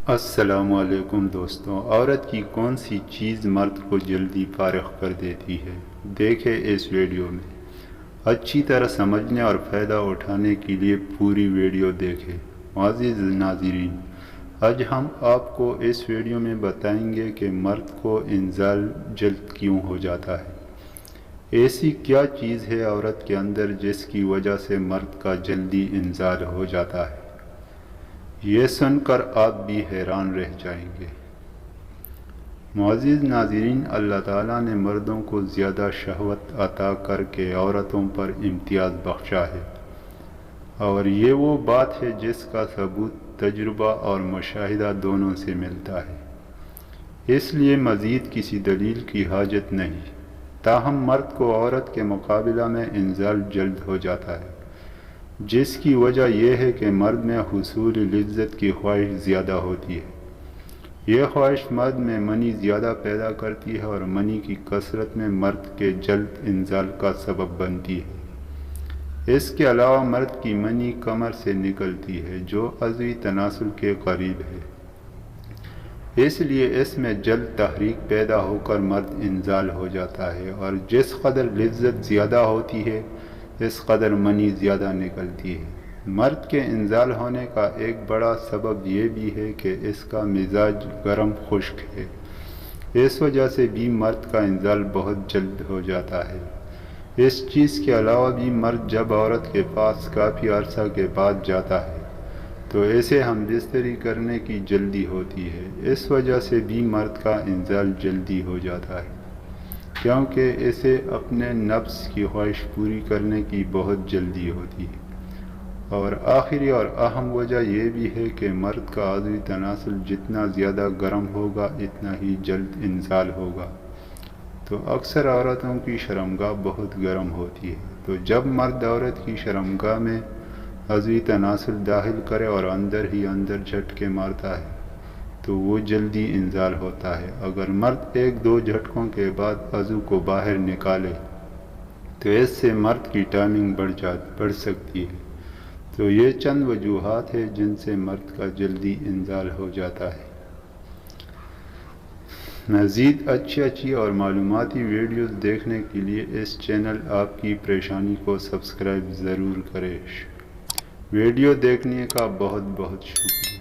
السلام علیکم دوستوں، عورت کی کون سی چیز مرد کو جلدی فارغ کر دیتی ہے؟ دیکھیں اس ویڈیو میں۔ اچھی طرح سمجھنے اور فائدہ اٹھانے کے لیے پوری ویڈیو دیکھیں۔ معزز ناظرین، آج ہم آپ کو اس ویڈیو میں بتائیں گے کہ مرد کو انزال جلد کیوں ہو جاتا ہے۔ ایسی کیا چیز ہے عورت کے اندر جس کی وجہ سے مرد کا جلدی انزال ہو جاتا ہے؟ یہ سن کر آپ بھی حیران رہ جائیں گے۔ معزز ناظرین، اللہ تعالیٰ نے مردوں کو زیادہ شہوت عطا کر کے عورتوں پر امتیاز بخشا ہے، اور یہ وہ بات ہے جس کا ثبوت تجربہ اور مشاہدہ دونوں سے ملتا ہے، اس لیے مزید کسی دلیل کی حاجت نہیں۔ تاہم مرد کو عورت کے مقابلہ میں انزال جلد ہو جاتا ہے، جس کی وجہ یہ ہے کہ مرد میں حصول لذت کی خواہش زیادہ ہوتی ہے۔ یہ خواہش مرد میں منی زیادہ پیدا کرتی ہے، اور منی کی کثرت میں مرد کے جلد انزال کا سبب بنتی ہے۔ اس کے علاوہ مرد کی منی کمر سے نکلتی ہے، جو عضوی تناسل کے قریب ہے، اس لیے اس میں جلد تحریک پیدا ہو کر مرد انزال ہو جاتا ہے، اور جس قدر لذت زیادہ ہوتی ہے اس قدر منی زیادہ نکلتی ہے۔ مرد کے انزال ہونے کا ایک بڑا سبب یہ بھی ہے کہ اس کا مزاج گرم خشک ہے، اس وجہ سے بھی مرد کا انزال بہت جلد ہو جاتا ہے۔ اس چیز کے علاوہ بھی مرد جب عورت کے پاس کافی عرصہ کے بعد جاتا ہے تو اسے ہم بستری کرنے کی جلدی ہوتی ہے، اس وجہ سے بھی مرد کا انزال جلدی ہو جاتا ہے، کیونکہ اسے اپنے نفس کی خواہش پوری کرنے کی بہت جلدی ہوتی ہے۔ اور آخری اور اہم وجہ یہ بھی ہے کہ مرد کا عضوی تناسل جتنا زیادہ گرم ہوگا اتنا ہی جلد انزال ہوگا۔ تو اکثر عورتوں کی شرمگاہ بہت گرم ہوتی ہے، تو جب مرد عورت کی شرمگاہ میں عضوی تناسل داخل کرے اور اندر ہی اندر جھٹکے مارتا ہے تو وہ جلدی انزال ہوتا ہے۔ اگر مرد ایک دو جھٹکوں کے بعد عضو کو باہر نکالے تو اس سے مرد کی ٹائمنگ بڑھ سکتی ہے۔ تو یہ چند وجوہات ہیں جن سے مرد کا جلدی انزال ہو جاتا ہے۔ مزید اچھی اور معلوماتی ویڈیوز دیکھنے کے لیے اس چینل آپ کی پریشانی کو سبسکرائب ضرور کریں۔ ویڈیو دیکھنے کا بہت بہت شکریہ۔